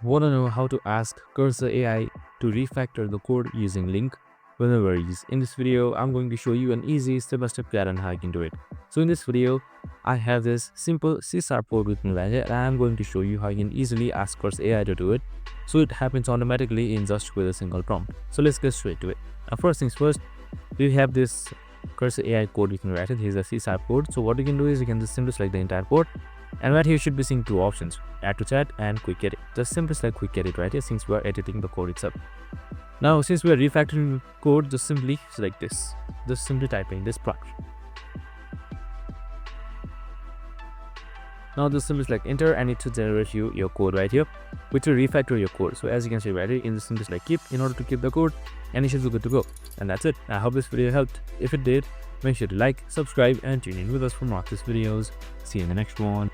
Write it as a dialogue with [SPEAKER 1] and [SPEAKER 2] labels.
[SPEAKER 1] Want to know how to ask Cursor AI to refactor the code using LINQ? Well, no worries. In this video, I'm going to show you an easy step-by-step guide on how you can do it. So in this video, I have this simple C# code with me right here, and I'm going to show you how you can easily ask Cursor AI to do it. So it happens automatically in just with a single prompt. So let's get straight to it. First things first, we have this Cursor AI code you can write it. Here's a C# code. So what you can do is you can just simply select the entire code. And right here you should be seeing two options, add to chat and quick edit. Just simply select quick edit right here since we are editing the code itself. Now since we are refactoring code, just simply select this. Just simply type in this prompt. Now just simply select enter and it should generate you your code right here, which will refactor your code. So as you can see right here, in the simply select keep in order to keep the code, and it should be good to go. And that's it. I hope this video helped. If it did, make sure to like, subscribe and tune in with us for more of these videos. See you in the next one.